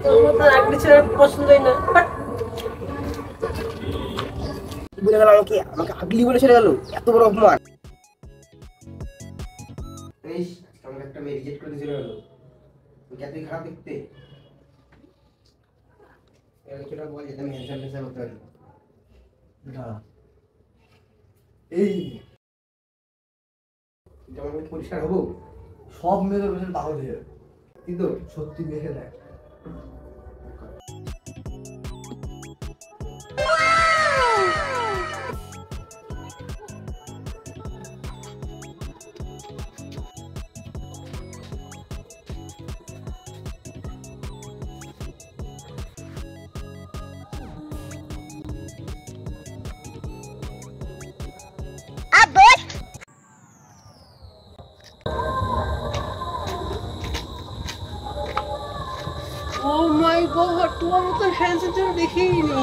তোমার তো আগলি ছেলে পছন্দই না। বলে গেল আমাকে আমাকে আগলি বলে চলে গেল, এত বড় অপমান। আমাকে একটা মেয়ে রিজেক্ট করে চলে গেল, এতই খারাপ দেখতে। কিছুটা বল যেতে আমি হ্যান্ডসাম হ্যান্ডসাম করতে পারি। এই যেমন পরিষ্কার হবো, সব মেয়েদের পেছনে পাগল হয়ে যাবে কিন্তু সত্যি দেখে দেখ। ও মাই গড, তোমার মতো হ্যান্ডসাম দেখিনি।